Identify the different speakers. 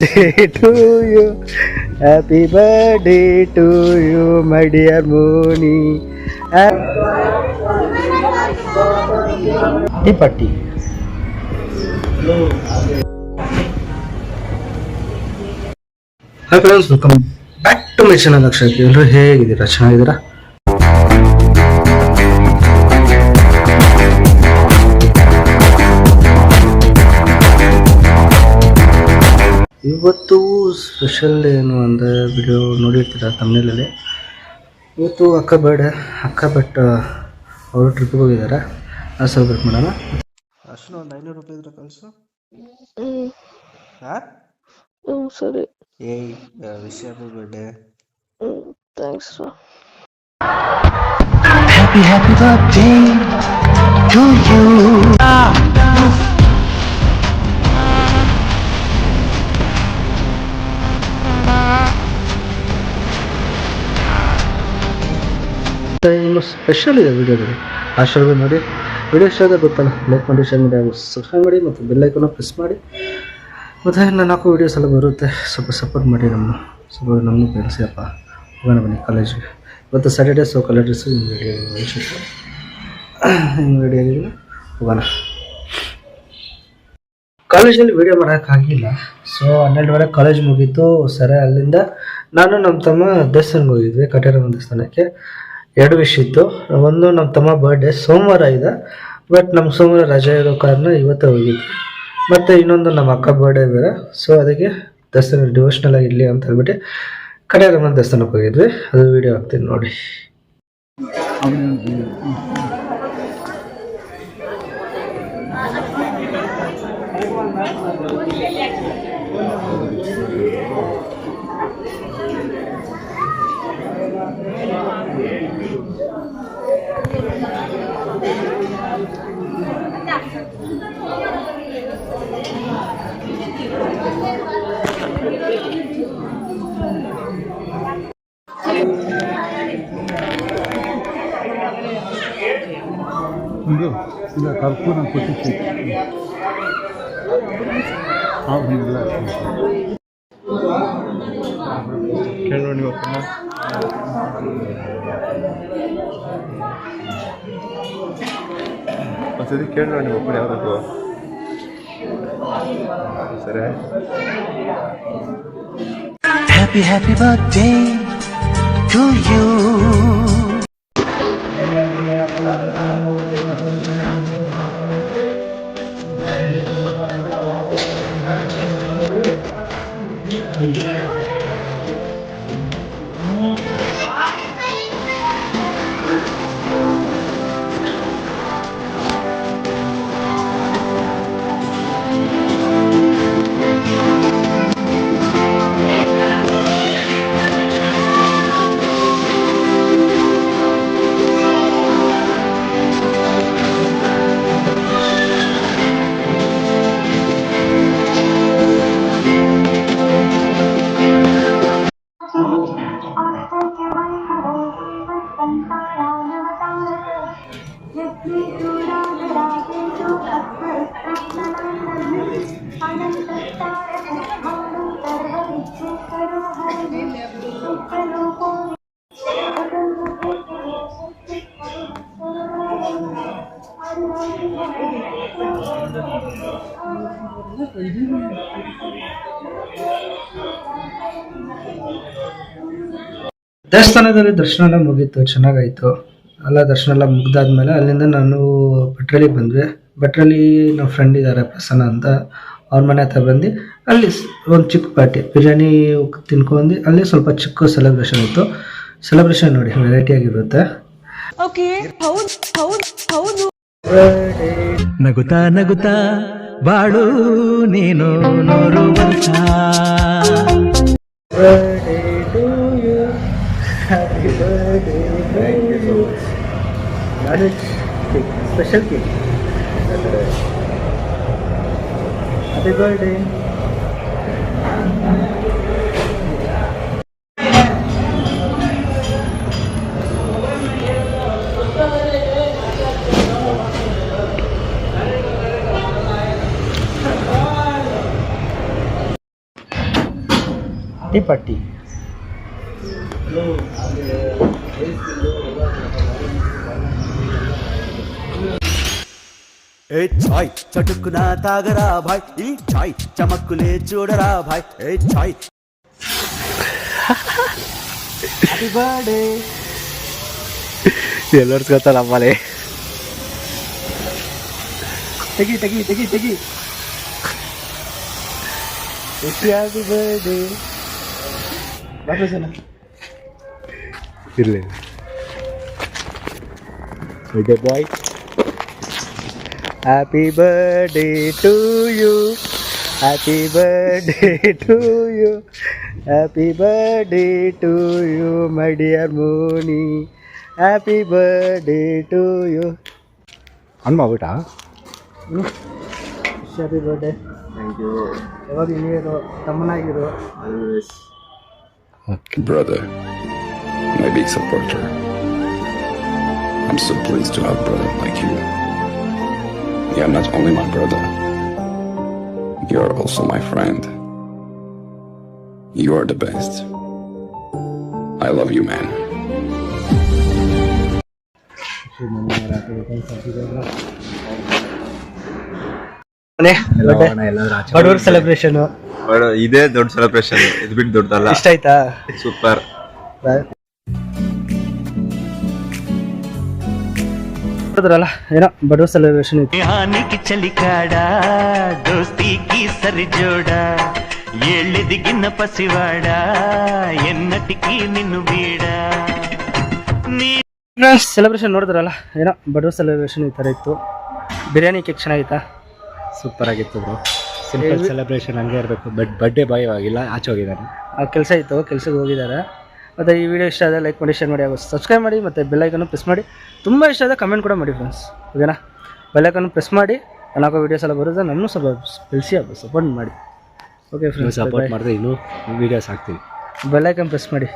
Speaker 1: to you. Happy birthday to you, my dear Mooni. Tea party. Hi friends, welcome back to my channel Akshay. ಎಲ್ಲರೂ ಹೇಗಿದ್ದೀರಾ? ಚೆನ್ನಾಗಿದ್ದೀರಾ? ಇವತ್ತು special ಏನು ಅಂದರೆ video ನೋಡಿರ್ತೀರ ತಮ್ಮನೇಲಲ್ಲಿ. ಇವತ್ತು ಅಕ್ಕ ಬರ್ಡೇ. ಅಕ್ಕ ಬಟ್ ಅವರು ಟ್ರಿಪ್ಪಿಗೆ ಹೋಗಿದ್ದಾರೆ. ನಾವು ಸೆಲೆಬ್ರೇಟ್ ಮಾಡೋಣ. ಅಷ್ಟು ಒಂದು 500 ರೂಪಾಯಿ ಇದ್ರೆ ಕಳಿಸು. ಹಾಂ
Speaker 2: ಸರಿ.
Speaker 1: ಏಯ್ wish happy birthday.
Speaker 2: Thanks.
Speaker 1: Happy birthday to you. ಇನ್ನು ಸ್ಪೆಷಲ್ ಇದೆ ವಿಡಿಯೋದಲ್ಲಿ. ಆಶೀರ್ವಾದ ನೋಡಿ. ವಿಡಿಯೋ ಇಷ್ಟ ಆದ ಗೊತ್ತಲ್ಲ, ಲೈಕ್ ಮಾಡಿ, ಶೇರ್ ಮಾಡಿ, ಸಬ್ಸ್ಕ್ರೈಬ್ ಮಾಡಿ ಮತ್ತು ಬೆಲ್ ಐಕಾನ್ ಪ್ರೆಸ್ ಮಾಡಿ. ಮತ್ತು ನಾನು ಹಾಕೋ ವೀಡಿಯೋಸ್ ಎಲ್ಲ ಬರುತ್ತೆ, ಸ್ವಲ್ಪ ಸಪೋರ್ಟ್ ಮಾಡಿ. ನಮ್ಮನ್ನು ಬೆಳೆಸಿಯಪ್ಪ. ಹೋಗೋಣ ಬನ್ನಿ ಕಾಲೇಜಿಗೆ. ಇವತ್ತು ಸ್ಯಾಟರ್ಡೇ, ಸೊ ಕಲರ್ ಡ್ರೆಸ್ಸು ಹಿಂಗೆ ರೆಡಿ ಆಗಿದ್ದೀನಿ. ಹೋಗೋಣ. ಕಾಲೇಜಲ್ಲಿ ವೀಡಿಯೋ ಮಾಡೋಕ್ಕಾಗಿಲ್ಲ. ಸೊ 12:30 ಕಾಲೇಜ್ ಮುಗೀತು. ಸರಿ, ಅಲ್ಲಿಂದ ನಾನು ನಮ್ಮ ತಮ್ಮ ದೇವಸ್ಥಾನಕ್ಕೆ ಹೋಗಿದ್ವಿ, ಕಟೇರಮ್ಮ ದೇವಸ್ಥಾನಕ್ಕೆ. 2 ವಿಷ್ ಇತ್ತು. ಒಂದು, ನಮ್ಮ ತಮ್ಮ ಬರ್ಡೇ ಸೋಮವಾರ ಇದೆ, ಬಟ್ ನಮ್ಗೆ ಸೋಮವಾರ ರಜೆ ಇರೋ ಕಾರಣ ಇವತ್ತೇ ಹೋಗಿದ್ವಿ. ಮತ್ತು ಇನ್ನೊಂದು ನಮ್ಮ ಅಕ್ಕ ಬರ್ಡೇ ಬೇರೆ. ಸೊ ಅದಕ್ಕೆ ದೇವಸ್ಥಾನ ಡಿವೋಷ್ನಲ್ ಆಗಿರಲಿ ಅಂತ ಹೇಳ್ಬಿಟ್ಟು ಕಟೇರಮ್ಮ ದೇವಸ್ಥಾನಕ್ಕೆ ಹೋಗಿದ್ವಿ. ಅದು ವೀಡಿಯೋ ಹಾಕ್ತೀನಿ ನೋಡಿ.
Speaker 3: ಇಲ್ಲ ಕರ್ಪೂರ ಕೊಟ್ಟಿತ್ತು. ಕೇಳೋಣ ಇವತ್ತಮ್ಮ. ಒಂದ್ಸತಿ ಕೇಳೋಣ ನಿಮ್ಮ ಒಬ್ಬರು ಯಾವ್ದು ಸರಿ.
Speaker 1: Happy birthday to you. ದೇವಸ್ಥಾನದಲ್ಲಿ ದರ್ಶನ ಎಲ್ಲ ಮುಗೀತು, ಚೆನ್ನಾಗಾಯಿತು. ಎಲ್ಲ ದರ್ಶನ ಎಲ್ಲ ಮುಗ್ದಾದ್ಮೇಲೆ ಅಲ್ಲಿಂದ ನಾನು ಭಟ್ರಳ್ಳಿಗೆ ಬಂದ್ವಿ. ಭಟ್ರಳ್ಳಿ ನಮ್ಮ ಫ್ರೆಂಡ್ ಇದ್ದಾರೆ ಪ್ರಸನ್ನ ಅಂತ, ಅವ್ರ ಮನೆ ಹತ್ರ ಬಂದು ಅಲ್ಲಿ ಒಂದು ಚಿಕ್ಕ ಪಾರ್ಟಿ ಬಿರಿಯಾನಿ ತಿನ್ಕೊಂಡು ಅಲ್ಲಿ ಸ್ವಲ್ಪ ಚಿಕ್ಕ ಸೆಲೆಬ್ರೇಷನ್ ಇತ್ತು. ಸೆಲೆಬ್ರೇಷನ್ ನೋಡಿ ವೆರೈಟಿ ಆಗಿರುತ್ತೆ.
Speaker 4: ನಗುತ್ತಾ ನಗುತ್ತಾ ಬಾಳು ನೀನು 100 ವರ್ಷ.
Speaker 1: Happy birthday. Thank you so much. Marriage cake, special cake. Happy birthday. Tea party.
Speaker 5: ఏ చాయ్ చటుక్కున తాగరా భాయ్ ఈ చాయ్ చమక్కులే చూడరా భాయ్ ఏ చాయ్ హ్యాపీ బర్త్డే
Speaker 1: ಎಲ್ಲರೂ ಗೊತ್ತಲ್ಲ ಅಮ್ಮಲೆ. ತೆಗಿ ತೆಗಿ ತೆಗಿ ತೆಗಿ. Happy birthday. ವಾಪಸ್ಸಲ್ಲ ಇರಲಿ birthday boy. Happy birthday to you. Happy birthday to you. Happy birthday to you my dear Moni. Happy birthday to you.
Speaker 3: ಅನ್ ಮಾಡ್ಬಿಟ್ಟಾ?
Speaker 1: Happy birthday.
Speaker 3: Thank you.
Speaker 1: ಯಾವಾಗ ನೀರು ತಮ್ಮನಾಗಿರು.
Speaker 6: Brother, my big supporter. I'm so pleased to have a brother like you. You're not only my brother, you're also my friend. You are the best. I love you, man.
Speaker 1: ಬಡವರ್ celebration
Speaker 3: ಇದೇ ದೊಡ್ಡ celebration, ಇದು ಬಿಟ್ಟು ದೊಡ್ಡದಲ್ಲ.
Speaker 1: ಇಷ್ಟ ಆಯ್ತಾ?
Speaker 3: Super.
Speaker 1: ನೋಡಿದ್ರಲ್ಲ ಏನೋ ಬಡವರ್ ಸೆಲೆಬ್ರೇಷನ್ ಇತ್ತು.
Speaker 4: హానికి చలికాడ దోస్తీకి సరిజోడ ఏళ్ళెదిగిన పసివాడ ఎన్నటికీ నిన్ను వీడ.
Speaker 1: ಸೆಲೆಬ್ರೇಷನ್ ನೋಡಿದ್ರಲ್ಲ ಏನೋ ಬಡವರ್ ಸೆಲೆಬ್ರೇಷನ್ ಈ ಥರ ಇತ್ತು. ಬಿರಿಯಾನಿ ಕೇಕ್ ಚೆನ್ನಾಗಿತ್ತಾ?
Speaker 7: ಸೂಪರ್ ಆಗಿತ್ತು ಬ್ರೋ. ಸಿಂಪಲ್ ಸೆಲೆಬ್ರೇಷನ್ ಹಂಗೆ ಇರಬೇಕು. ಬಟ್ ಬರ್ಡೇ ಬಾಯ್ ಆಗಿಲ್ಲ, ಆಚೆ ಹೋಗಿದ್ದಾನೆ.
Speaker 1: ಕೆಲಸ ಇತ್ತು, ಕೆಲಸಕ್ಕೆ ಹೋಗಿದ್ದಾರೆ. ಮತ್ತು ಈ ವಿಡಿಯೋ ಇಷ್ಟ ಆದರೆ ಲೈಕ್ ಮಾಡಿ, ಶೇರ್ ಮಾಡಿ, ಹಾಗೂ ಸಬ್ಸ್ಕ್ರೈಬ್ ಮಾಡಿ, ಮತ್ತು ಬೆಲ್ಲೈಕನ್ನು ಪ್ರೆಸ್ ಮಾಡಿ. ತುಂಬ ಇಷ್ಟ ಆದರೆ ಕಮೆಂಟ್ ಕೂಡ ಮಾಡಿ ಫ್ರೆಂಡ್ಸ್, ಓಕೆನಾ? ಬೆಲ್ಲೈಕನ್ನು ಪ್ರೆಸ್ ಮಾಡಿ. ನಾನು ಹಾಕೋ ವೀಡಿಯೋಸ್ ಎಲ್ಲ ಬರುತ್ತೆ, ನನ್ನೂ ಸ್ವಲ್ಪ ಬೆಳೆಸಿ ಸಪೋರ್ಟ್ ಮಾಡಿ. ಓಕೆ ಫ್ರೆಂಡ್ಸ್,
Speaker 7: ಸಪೋರ್ಟ್ ಮಾಡಿದ್ರೆ ಇನ್ನೂ ವೀಡಿಯೋಸ್ ಹಾಕ್ತೀವಿ.
Speaker 1: ಬೆಲ್ಲೈಕನ್ ಪ್ರೆಸ್ ಮಾಡಿ.